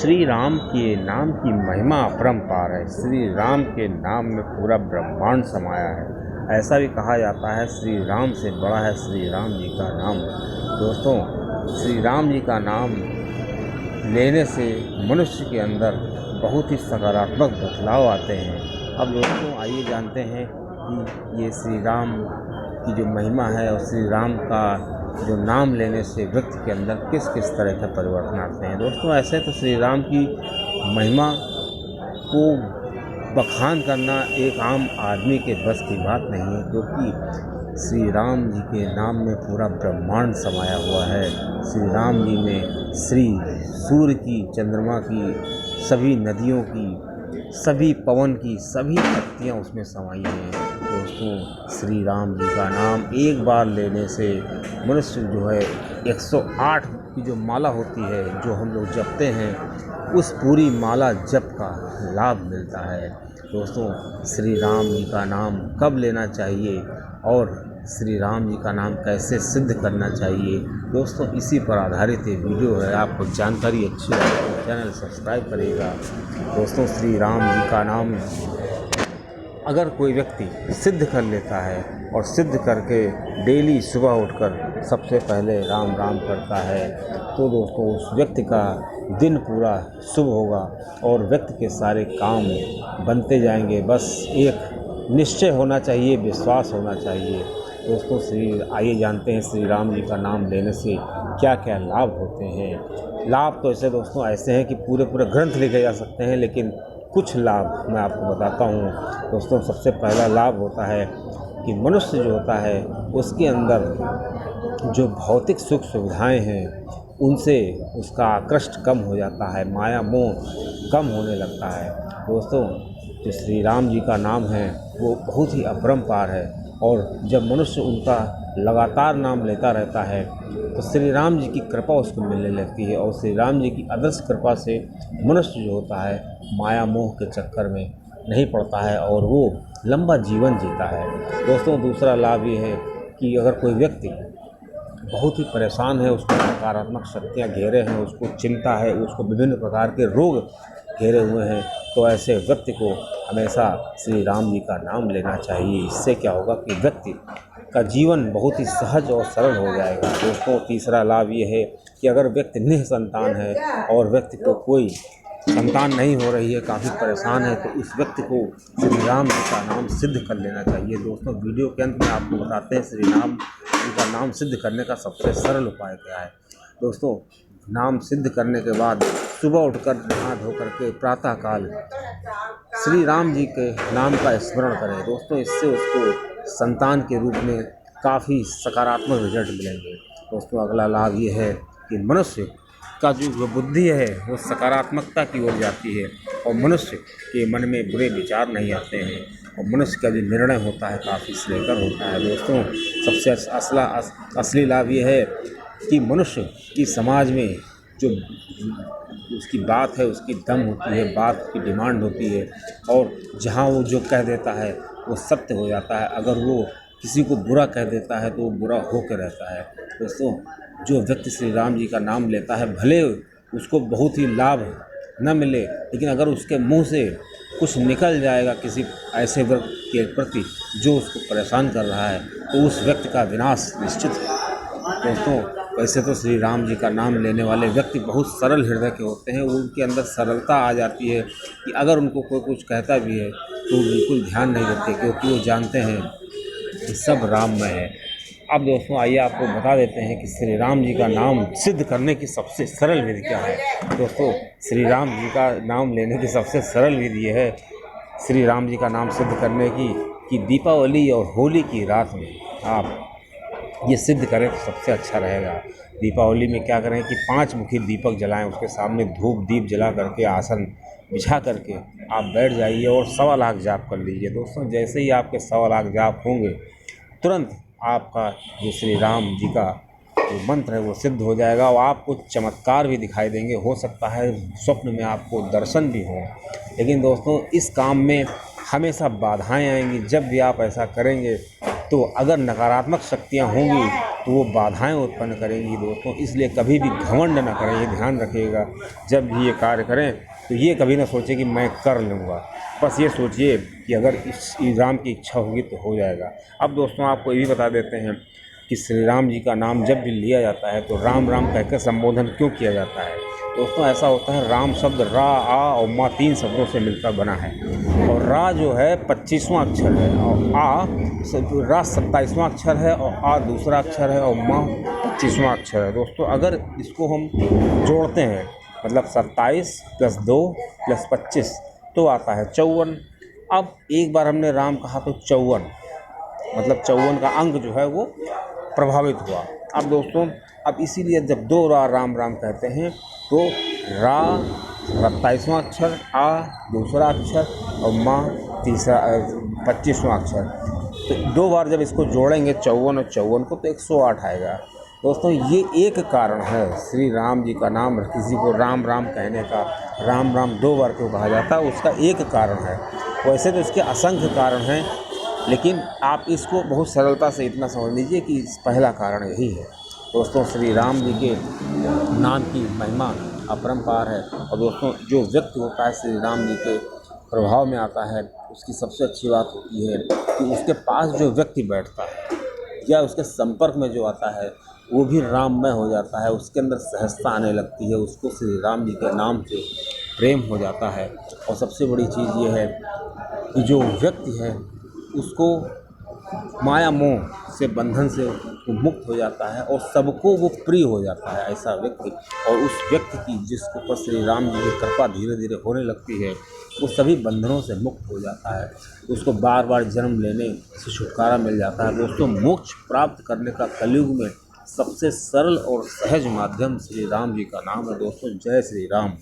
श्री राम के नाम की महिमा अपरंपार है। श्री राम के नाम में पूरा ब्रह्मांड समाया है। ऐसा भी कहा जाता है श्री राम से बड़ा है श्री राम जी का नाम। दोस्तों, श्री राम जी का नाम लेने से मनुष्य के अंदर बहुत ही सकारात्मक बदलाव आते हैं। अब दोस्तों आइए जानते हैं कि ये श्री राम की जो महिमा है और श्री राम का जो नाम लेने से व्यक्ति के अंदर किस किस तरह के परिवर्तन आते हैं। दोस्तों, ऐसे तो श्री राम की महिमा को बखान करना एक आम आदमी के बस की बात नहीं है, क्योंकि श्री राम जी के नाम में पूरा ब्रह्मांड समाया हुआ है। श्री राम जी में श्री सूर्य की, चंद्रमा की, सभी नदियों की, सभी पवन की, सभी शक्तियाँ उसमें समाई हैं। दोस्तों, श्री राम जी का नाम एक बार लेने से मनुष्य जो है 108 की जो माला होती है, जो हम लोग जपते हैं, उस पूरी माला जप का लाभ मिलता है। दोस्तों, श्री राम जी का नाम कब लेना चाहिए और श्री राम जी का नाम कैसे सिद्ध करना चाहिए, दोस्तों इसी पर आधारित ये वीडियो है। आपको जानकारी अच्छी लगे तो चैनल सब्सक्राइब करिएगा। दोस्तों, श्री राम जी का नाम अगर कोई व्यक्ति सिद्ध कर लेता है और सिद्ध करके डेली सुबह उठकर सबसे पहले राम राम करता है, तो दोस्तों उस व्यक्ति का दिन पूरा शुभ होगा और व्यक्ति के सारे काम बनते जाएंगे। बस एक निश्चय होना चाहिए, विश्वास होना चाहिए। दोस्तों, आइए जानते हैं श्री राम जी का नाम लेने से क्या क्या लाभ होते हैं। लाभ तो ऐसे दोस्तों ऐसे हैं कि पूरे ग्रंथ लिखे जा सकते हैं, लेकिन कुछ लाभ मैं आपको बताता हूँ। दोस्तों, सबसे पहला लाभ होता है कि मनुष्य जो होता है उसके अंदर जो भौतिक सुख सुविधाएं हैं उनसे उसका आकृष्ट कम हो जाता है, माया मोह कम होने लगता है। दोस्तों, जो श्री राम जी का नाम है वो बहुत ही अपरंपार है और जब मनुष्य उनका लगातार नाम लेता रहता है तो श्री राम जी की कृपा उसको मिलने लगती है और श्री राम जी की अदृश्य कृपा से मनुष्य जो होता है माया मोह के चक्कर में नहीं पड़ता है और वो लंबा जीवन जीता है। दोस्तों, दूसरा लाभ ये है कि अगर कोई व्यक्ति बहुत ही परेशान है, उसको नकारात्मक शक्तियाँ घेरे हैं, उसको चिंता है, उसको विभिन्न प्रकार के रोग घेरे हुए हैं, तो ऐसे व्यक्ति को हमेशा श्री राम जी का नाम लेना चाहिए। इससे क्या होगा कि व्यक्ति का जीवन बहुत ही सहज और सरल हो जाएगा। दोस्तों, तीसरा लाभ ये है कि अगर व्यक्ति निसंतान है और व्यक्ति को कोई संतान नहीं हो रही है, काफ़ी परेशान है, तो उस व्यक्ति को श्री राम जी का नाम सिद्ध कर लेना चाहिए। दोस्तों, वीडियो के अंत में आपको बताते हैं श्री राम जी का नाम सिद्ध करने का सबसे सरल उपाय क्या है। दोस्तों, नाम सिद्ध करने के बाद सुबह उठकर नहा धो करके प्रातःकाल श्री राम जी के नाम का स्मरण करें। दोस्तों, इससे उसको संतान के रूप में काफ़ी सकारात्मक रिजल्ट मिलेंगे। दोस्तों, अगला लाभ ये है कि मनुष्य का जो बुद्धि है वो सकारात्मकता की ओर जाती है और मनुष्य के मन में बुरे विचार नहीं आते हैं और मनुष्य का जो निर्णय होता है काफ़ी श्रेयकर होता है। दोस्तों, सबसे असली लाभ ये है कि मनुष्य की समाज में जो उसकी बात है, उसकी दम होती है, बात की डिमांड होती है और जहाँ वो जो कह देता है वो सत्य हो जाता है। अगर वो किसी को बुरा कह देता है तो वो बुरा होकर रहता है। दोस्तों, जो व्यक्ति श्री राम जी का नाम लेता है, भले उसको बहुत ही लाभ न मिले, लेकिन अगर उसके मुंह से कुछ निकल जाएगा किसी ऐसे व्यक्ति के प्रति जो उसको परेशान कर रहा है, तो उस व्यक्ति का विनाश निश्चित है। दोस्तों, वैसे तो श्री राम जी का नाम लेने वाले व्यक्ति बहुत सरल हृदय के होते हैं, उनके अंदर सरलता आ जाती है कि अगर उनको कोई कुछ कहता भी है तो बिल्कुल ध्यान नहीं देते, क्योंकि वो जानते हैं कि सब राममय है। अब दोस्तों आइए आपको बता देते हैं कि श्री राम जी का नाम सिद्ध करने की सबसे सरल विधि क्या है। दोस्तों, श्री राम जी का नाम लेने की सबसे सरल विधि ये है श्री राम जी का नाम सिद्ध करने की कि दीपावली और होली की रात में आप ये सिद्ध करें तो सबसे अच्छा रहेगा। दीपावली में क्या करें कि 5 मुखी दीपक जलाएं, उसके सामने धूप दीप जला करके आसन बिछा करके आप बैठ जाइए और 1.25 लाख जाप कर लीजिए। दोस्तों, जैसे ही आपके 1.25 लाख जाप होंगे, तुरंत आपका जो श्री राम जी का जो मंत्र है वो सिद्ध हो जाएगा और आपको चमत्कार भी दिखाई देंगे। हो सकता है स्वप्न में आपको दर्शन भी हो। लेकिन दोस्तों, इस काम में हमेशा बाधाएं आएंगी। जब भी आप ऐसा करेंगे तो अगर नकारात्मक शक्तियां होंगी तो वो बाधाएं उत्पन्न करेंगी दोस्तों। इसलिए कभी भी घमंड ना करें, ये ध्यान रखिएगा। जब भी ये कार्य करें तो ये कभी ना सोचें कि मैं कर लूँगा, बस ये सोचिए कि अगर इस राम की इच्छा होगी तो हो जाएगा। अब दोस्तों आपको ये भी बता देते हैं कि श्री राम जी का नाम जब भी लिया जाता है तो राम राम कहकर संबोधन क्यों किया जाता है। दोस्तों ऐसा होता है, राम शब्द रा, आ और मा 3 शब्दों से मिलकर बना है, और रा जो है 25वां अक्षर है, और रा 27वां अक्षर है, और आ दूसरा अक्षर है, और मा 25वां अक्षर है। दोस्तों अगर इसको हम जोड़ते हैं, मतलब 27 + 2 + 25 तो आता है 54। अब एक बार हमने राम कहा तो 54, मतलब 54 का अंक जो है वो प्रभावित हुआ। अब दोस्तों अब इसीलिए जब 2 राम राम कहते हैं तो रा 27वां अक्षर, आ दूसरा अक्षर और मा तीसरा 25वां अक्षर, तो 2 बार जब इसको जोड़ेंगे 54 और 54 को तो 108 आएगा। दोस्तों ये एक कारण है श्री राम जी का नाम किसी को राम राम कहने का, राम राम 2 बार क्यों कहा जाता है, उसका एक कारण है। वैसे तो इसके असंख्य कारण हैं, लेकिन आप इसको बहुत सरलता से इतना समझ लीजिए कि पहला कारण यही है। दोस्तों श्री राम जी के नाम की महिमा अपरंपार है, और दोस्तों जो व्यक्ति होता है श्री राम जी के प्रभाव में आता है, उसकी सबसे अच्छी बात होती है कि उसके पास जो व्यक्ति बैठता है या उसके संपर्क में जो आता है वो भी राममय हो जाता है, उसके अंदर सहजता आने लगती है, उसको श्री राम जी के नाम से प्रेम हो जाता है। और सबसे बड़ी चीज़ ये है कि जो व्यक्ति है उसको माया मोह से बंधन से वो मुक्त हो जाता है और सबको वो प्रिय हो जाता है ऐसा व्यक्ति। और उस व्यक्ति की जिसके ऊपर श्री राम जी की कृपा धीरे धीरे होने लगती है, वो सभी बंधनों से मुक्त हो जाता है, उसको बार बार जन्म लेने से छुटकारा मिल जाता है। दोस्तों मोक्ष प्राप्त करने का कलयुग में सबसे सरल और सहज माध्यम श्री राम जी का नाम है। दोस्तों जय श्री राम।